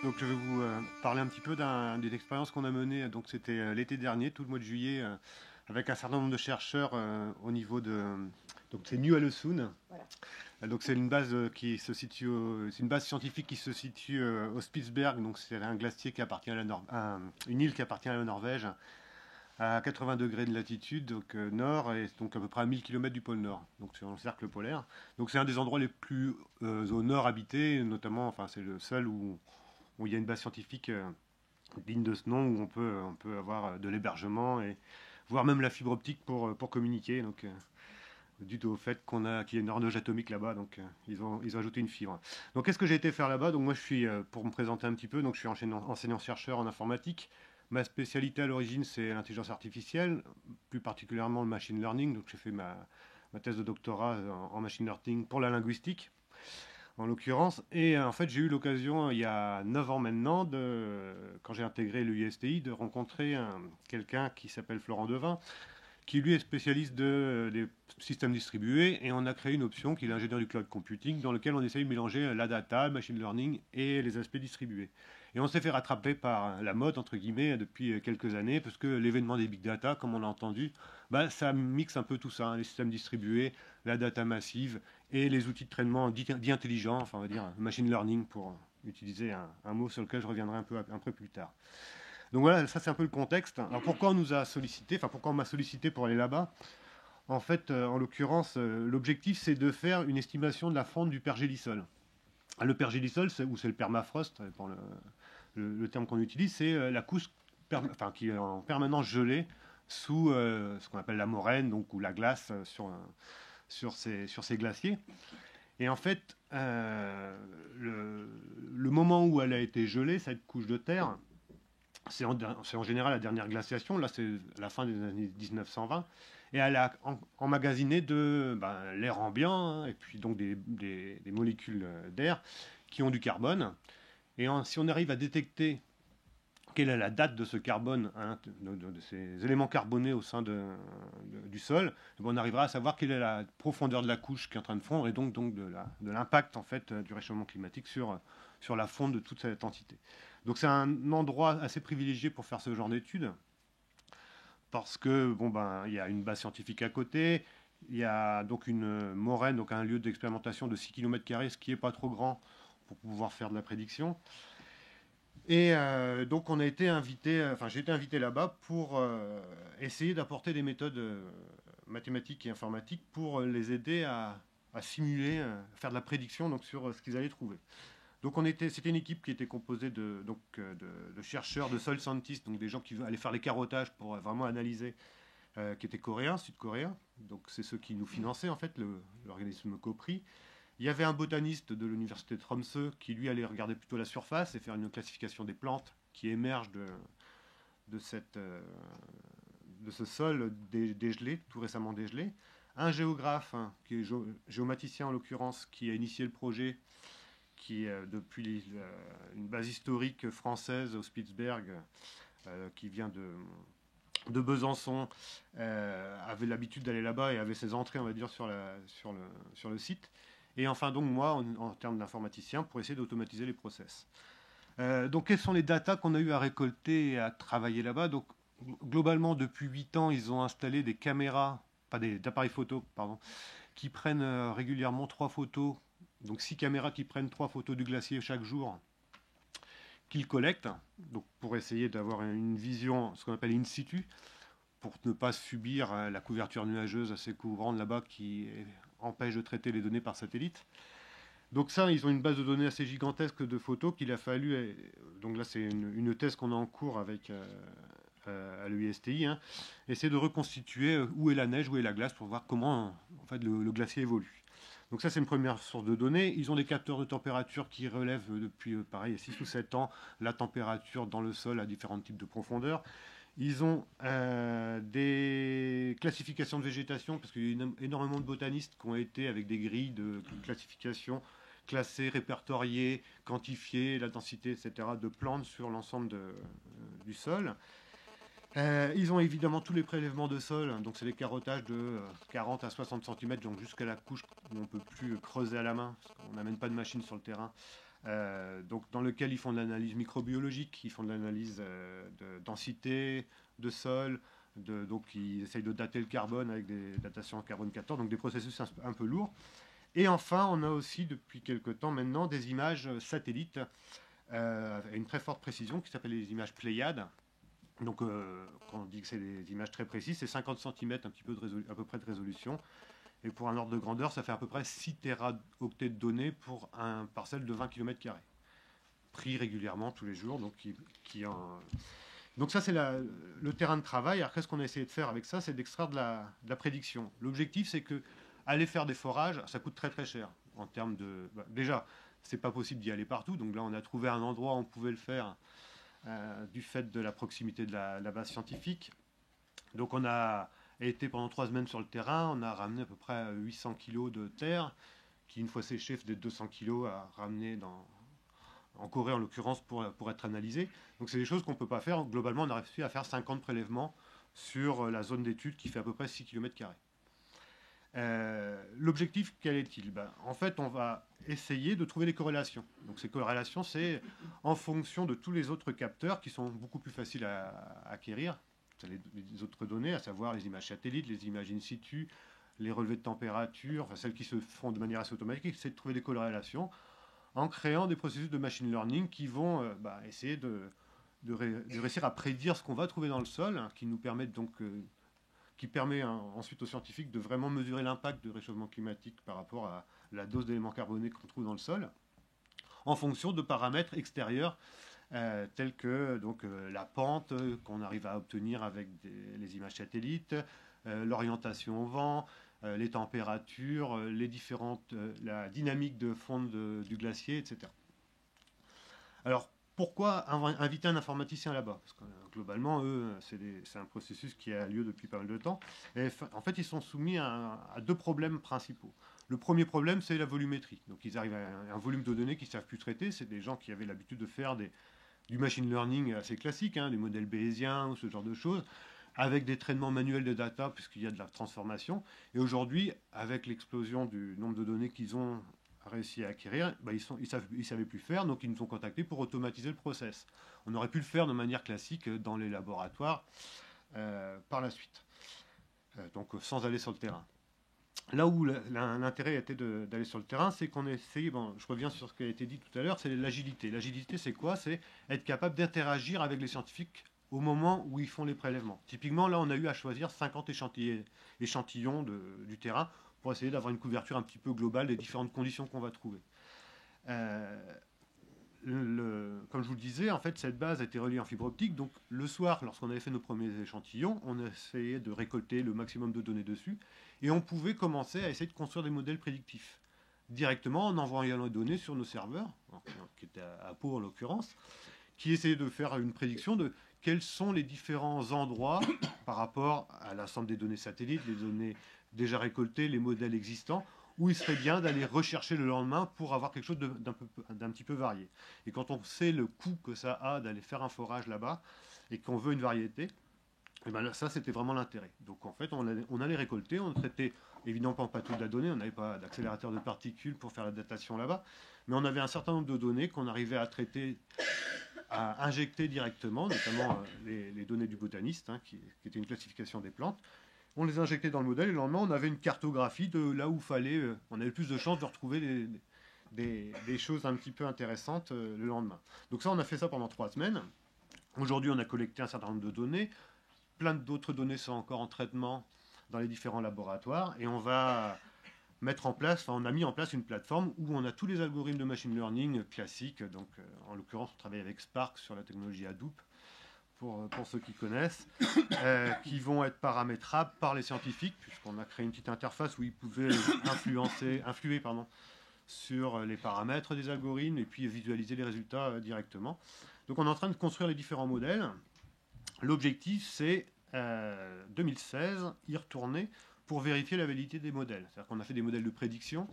Donc je vais vous parler un petit peu d'une expérience qu'on a menée. Donc c'était l'été dernier, tout le mois de juillet, avec un certain nombre de chercheurs au niveau de. Donc c'est New Alesund. Voilà. Donc c'est une base qui se situe, c'est une base scientifique qui se situe au Spitsberg. Donc c'est un glacier qui appartient à une île qui appartient à la Norvège, à 80 degrés de latitude, donc nord, et donc à peu près à 1000 km du pôle Nord, donc sur le cercle polaire. Donc c'est un des endroits les plus au nord habités, notamment, enfin c'est le seul où il y a une base scientifique digne de ce nom, où on peut avoir de l'hébergement et voire même la fibre optique pour communiquer. Donc dû au fait qu'il y a une horloge atomique là-bas, donc ils ont ajouté une fibre. Donc qu'est-ce que j'ai été faire là-bas? Donc moi je suis, pour me présenter un petit peu, donc je suis enseignant-chercheur en informatique. Ma spécialité à l'origine c'est l'intelligence artificielle, plus particulièrement le machine learning. Donc j'ai fait ma thèse de doctorat en machine learning pour la linguistique en l'occurrence. Et en fait, j'ai eu l'occasion, il y a 9 ans maintenant, quand j'ai intégré l'USTI, de rencontrer quelqu'un qui s'appelle Florent Devin, qui lui est spécialiste des systèmes distribués, et on a créé une option qui est l'ingénieur du cloud computing, dans lequel on essaye de mélanger la data, le machine learning et les aspects distribués. Et on s'est fait rattraper par la mode, entre guillemets, depuis quelques années, parce que l'événement des big data, comme on l'a entendu, bah, ça mixe un peu tout ça, hein, les systèmes distribués, la data massive et les outils de traitement dits intelligents, enfin on va dire machine learning pour utiliser un mot sur lequel je reviendrai un peu plus tard. Donc voilà, ça c'est un peu le contexte. Alors pourquoi on nous a sollicité, enfin pourquoi on m'a sollicité pour aller là-bas? En fait, en l'occurrence, l'objectif c'est de faire une estimation de la fonte du pergélisol. Le pergélisol, ou c'est le permafrost, pour le terme qu'on utilise, c'est la couche qui est en permanence gelée sous ce qu'on appelle la moraine, donc, ou la glace sur ces glaciers. Et en fait, le moment où elle a été gelée, cette couche de terre, c'est en général la dernière glaciation, là c'est la fin des années 1920, et elle a emmagasiné l'air ambiant, hein, et puis donc des molécules d'air qui ont du carbone. Et si on arrive à détecter quelle est la date de ce carbone, hein, de ces éléments carbonés au sein du sol, on arrivera à savoir quelle est la profondeur de la couche qui est en train de fondre, et donc de l'impact en fait du réchauffement climatique sur la fonte de toute cette entité. Donc c'est un endroit assez privilégié pour faire ce genre d'études, parce que il y a une base scientifique à côté, il y a donc une moraine, donc un lieu d'expérimentation de 6 km², ce qui n'est pas trop grand pour pouvoir faire de la prédiction. Et donc on a été invité, enfin j'ai été invité là-bas pour essayer d'apporter des méthodes mathématiques et informatiques pour les aider à simuler, faire de la prédiction donc sur ce qu'ils allaient trouver. Donc c'était une équipe qui était composée de chercheurs, de soil scientists, donc des gens qui allaient faire les carottages pour vraiment analyser, qui étaient coréens, sud-coréens. Donc c'est ceux qui nous finançaient en fait, l'organisme COPRI. Il y avait un botaniste de l'université de Tromsø qui lui allait regarder plutôt la surface et faire une classification des plantes qui émergent de ce sol dégelé, tout récemment dégelé. Un géographe, hein, qui est géomaticien en l'occurrence, qui a initié le projet, qui depuis une base historique française au Spitsberg, qui vient de Besançon, avait l'habitude d'aller là-bas et avait ses entrées, on va dire, sur le site. Et enfin, donc, moi, en termes d'informaticien, pour essayer d'automatiser les process. Donc, quelles sont les datas qu'on a eu à récolter et à travailler là-bas? Donc, globalement, depuis 8 ans, ils ont installé des caméras, pas d'appareils photo, pardon, qui prennent régulièrement 3 photos. Donc, 6 caméras qui prennent 3 photos du glacier chaque jour, qu'ils collectent, donc pour essayer d'avoir une vision, ce qu'on appelle in situ, pour ne pas subir la couverture nuageuse assez courante là-bas qui empêche de traiter les données par satellite. Donc ça, ils ont une base de données assez gigantesque de photos qu'il a fallu... Donc là, c'est une thèse qu'on a en cours avec à l'USTI, hein, essayer de reconstituer où est la neige, où est la glace, pour voir comment en fait, le glacier évolue. Donc ça, c'est une première source de données. Ils ont des capteurs de température qui relèvent depuis, pareil, 6 ou 7 ans, la température dans le sol à différents types de profondeur. Ils ont des classifications de végétation, parce qu'il y a énormément de botanistes qui ont été avec des grilles de classification, classées, répertoriées, quantifiées, la densité, etc., de plantes sur l'ensemble du sol. Ils ont évidemment tous les prélèvements de sol, hein, donc c'est des carottages de 40 à 60 cm, donc jusqu'à la couche où on ne peut plus creuser à la main, parce qu'on n'amène pas de machine sur le terrain, donc dans lequel ils font de l'analyse microbiologique, ils font de l'analyse de densité, de sol, donc ils essayent de dater le carbone avec des datations en carbone 14, donc des processus un peu lourds. Et enfin, on a aussi depuis quelques temps maintenant des images satellites à une très forte précision qui s'appelle les images Pléiades. Donc quand on dit que c'est des images très précises, c'est 50 cm à peu près de résolution. Et pour un ordre de grandeur, ça fait à peu près 6 téraoctets de données pour un parcelle de 20 km². Pris régulièrement tous les jours. Donc ça, c'est le terrain de travail. Alors qu'est-ce qu'on a essayé de faire avec ça? C'est d'extraire de la prédiction. L'objectif, c'est que aller faire des forages, ça coûte très très cher. En termes de... déjà, c'est pas possible d'y aller partout. Donc là, on a trouvé un endroit où on pouvait le faire du fait de la proximité de la base scientifique. Donc on a été pendant 3 semaines sur le terrain, on a ramené à peu près 800 kg de terre, qui une fois séchée fait des 200 kg à ramener en Corée en l'occurrence pour être analysé. Donc c'est des choses qu'on ne peut pas faire. Globalement, on a réussi à faire 50 prélèvements sur la zone d'étude qui fait à peu près 6 km². L'objectif, quel est-il? En fait, on va essayer de trouver des corrélations. Donc ces corrélations, c'est en fonction de tous les autres capteurs qui sont beaucoup plus faciles à acquérir, les autres données, à savoir les images satellites, les images in situ, les relevés de température, enfin celles qui se font de manière assez automatique, c'est de trouver des corrélations en créant des processus de machine learning qui vont essayer de réussir à prédire ce qu'on va trouver dans le sol, hein, qui nous permettent donc qui permet ensuite aux scientifiques de vraiment mesurer l'impact du réchauffement climatique par rapport à la dose d'éléments carbonés qu'on trouve dans le sol, en fonction de paramètres extérieurs tels que la pente qu'on arrive à obtenir avec les images satellites, l'orientation au vent, les températures, la dynamique de fonte du glacier, etc. Alors, pourquoi inviter un informaticien là-bas? Parce que globalement, eux, c'est un processus qui a lieu depuis pas mal de temps. Et en fait, ils sont soumis à 2 problèmes principaux. Le premier problème, c'est la volumétrie. Donc, ils arrivent à un volume de données qu'ils ne savent plus traiter. C'est des gens qui avaient l'habitude de faire du machine learning assez classique, hein, des modèles bayésiens ou ce genre de choses, avec des traitements manuels de data, puisqu'il y a de la transformation. Et aujourd'hui, avec l'explosion du nombre de données qu'ils ont réussi à acquérir, ils savaient plus faire, donc ils nous ont contactés pour automatiser le process. On aurait pu le faire de manière classique dans les laboratoires par la suite, donc sans aller sur le terrain. Là où l'intérêt était d'aller sur le terrain, c'est qu'on essayait, je reviens sur ce qui a été dit tout à l'heure, c'est l'agilité. L'agilité, c'est quoi? C'est être capable d'interagir avec les scientifiques au moment où ils font les prélèvements. Typiquement, là, on a eu à choisir 50 échantillons du terrain pour essayer d'avoir une couverture un petit peu globale des différentes conditions qu'on va trouver. Comme je vous le disais, en fait, cette base a été reliée en fibre optique. Donc, le soir, lorsqu'on avait fait nos premiers échantillons, on essayait de récolter le maximum de données dessus. Et on pouvait commencer à essayer de construire des modèles prédictifs directement en envoyant les données sur nos serveurs, qui étaient à Pau en l'occurrence, qui essayaient de faire une prédiction de quels sont les différents endroits par rapport à l'ensemble des données satellites, les données déjà récoltées, les modèles existants, où il serait bien d'aller rechercher le lendemain pour avoir quelque chose d'un petit peu varié. Et quand on sait le coût que ça a d'aller faire un forage là-bas, et qu'on veut une variété, et ben là, ça c'était vraiment l'intérêt. Donc en fait, on allait récolter, on traitait évidemment pas toute la donnée, on n'avait pas d'accélérateur de particules pour faire la datation là-bas, mais on avait un certain nombre de données qu'on arrivait à traiter, à injecter directement, notamment les données du botaniste, hein, qui était une classification des plantes. On les injectait dans le modèle et le lendemain, on avait une cartographie de là où fallait. On avait plus de chances de retrouver des choses un petit peu intéressantes le lendemain. Donc ça, on a fait ça pendant 3 semaines. Aujourd'hui, on a collecté un certain nombre de données. Plein d'autres données sont encore en traitement dans les différents laboratoires. Et on va on a mis en place une plateforme où on a tous les algorithmes de machine learning classiques. Donc, en l'occurrence, on travaille avec Spark sur la technologie Hadoop. Pour ceux qui connaissent, qui vont être paramétrables par les scientifiques, puisqu'on a créé une petite interface où ils pouvaient influer sur les paramètres des algorithmes et puis visualiser les résultats directement. Donc on est en train de construire les différents modèles. L'objectif, c'est 2016, y retourner pour vérifier la validité des modèles. C'est-à-dire qu'on a fait des modèles de prédiction.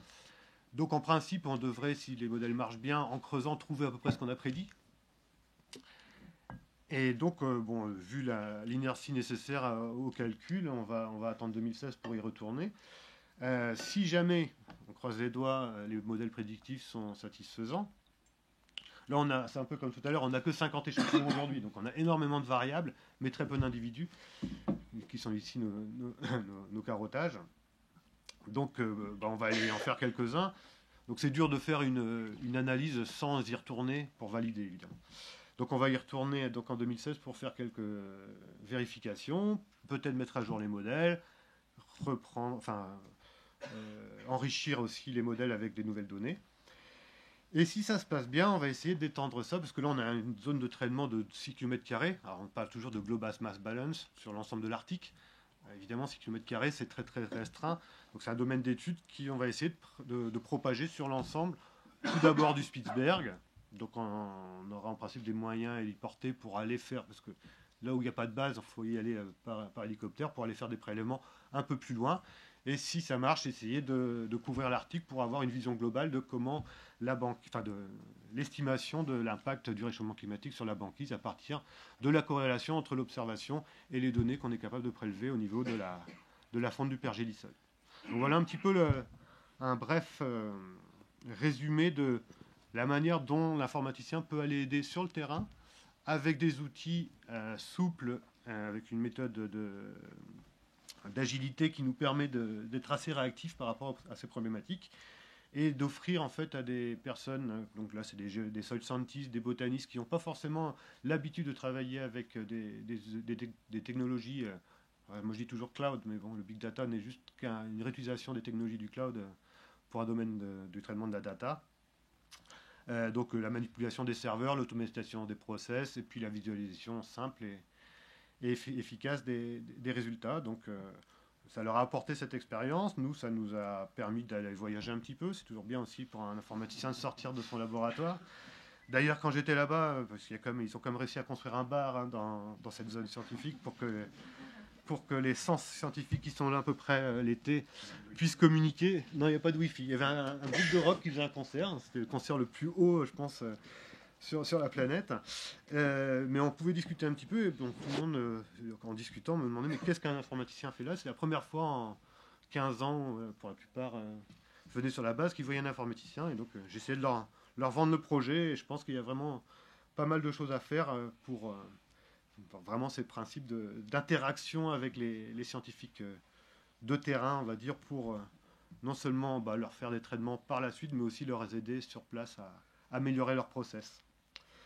Donc en principe, on devrait, si les modèles marchent bien, en creusant, trouver à peu près ce qu'on a prédit. Et donc, vu l'inertie nécessaire au calcul, on va attendre 2016 pour y retourner. Si jamais, on croise les doigts, les modèles prédictifs sont satisfaisants, Là, c'est un peu comme tout à l'heure, on n'a que 50 échantillons aujourd'hui, donc on a énormément de variables, mais très peu d'individus, qui sont ici nos carottages. Donc, on va aller en faire quelques-uns. Donc, c'est dur de faire une analyse sans y retourner pour valider, évidemment. Donc, on va y retourner donc, en 2016 pour faire quelques vérifications, peut-être mettre à jour les modèles, enrichir aussi les modèles avec des nouvelles données. Et si ça se passe bien, on va essayer d'étendre ça, parce que là, on a une zone de traitement de 6 km². Alors, on parle toujours de Global Mass Balance sur l'ensemble de l'Arctique. Évidemment, 6 km², c'est très, très restreint. Donc, c'est un domaine d'étude qu'on va essayer de propager sur l'ensemble. Tout d'abord du Spitzberg. Donc, on aura en principe des moyens héliportés pour aller faire, parce que là où il n'y a pas de base, il faut y aller par hélicoptère pour aller faire des prélèvements un peu plus loin. Et si ça marche, essayer de couvrir l'Arctique pour avoir une vision globale de comment l'estimation de l'impact du réchauffement climatique sur la banquise à partir de la corrélation entre l'observation et les données qu'on est capable de prélever au niveau de la fonte du pergélisol. Donc voilà un petit peu un bref résumé de la manière dont l'informaticien peut aller aider sur le terrain avec des outils souples, avec une méthode d'agilité qui nous permet d'être assez réactifs par rapport à ces problématiques et d'offrir en fait à des personnes, donc là c'est des soil scientists, des botanistes qui n'ont pas forcément l'habitude de travailler avec des technologies, moi je dis toujours cloud, mais bon, le big data n'est juste qu'une réutilisation des technologies du cloud pour un domaine du traitement de la data. Donc la manipulation des serveurs, l'automatisation des process et puis la visualisation simple et efficace des résultats. Donc ça leur a apporté cette expérience. Nous, ça nous a permis d'aller voyager un petit peu. C'est toujours bien aussi pour un informaticien de sortir de son laboratoire. D'ailleurs, quand j'étais là-bas, parce qu'ils ont quand même réussi à construire un bar dans cette zone scientifique pour que les 100 scientifiques qui sont là à peu près l'été puissent communiquer. Non, il n'y a pas de Wi-Fi. Il y avait un groupe de rock qui faisait un concert. C'était le concert le plus haut, je pense, sur la planète. Mais on pouvait discuter un petit peu. Et donc, tout le monde, en discutant, me demandait mais qu'est-ce qu'un informaticien fait là? C'est la première fois en 15 ans, pour la plupart, venaient sur la base qu'ils voyaient un informaticien. Et donc, j'essayais de leur vendre le projet. Et je pense qu'il y a vraiment pas mal de choses à faire pour vraiment ces principes d'interaction avec les scientifiques de terrain, on va dire, pour non seulement leur faire des traitements par la suite, mais aussi leur aider sur place à améliorer leur process.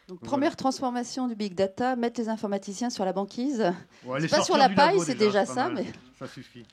Donc, première transformation du big data, mettre les informaticiens sur la banquise. Ouais, c'est pas sur la paille, c'est déjà ça, mais ça suffit.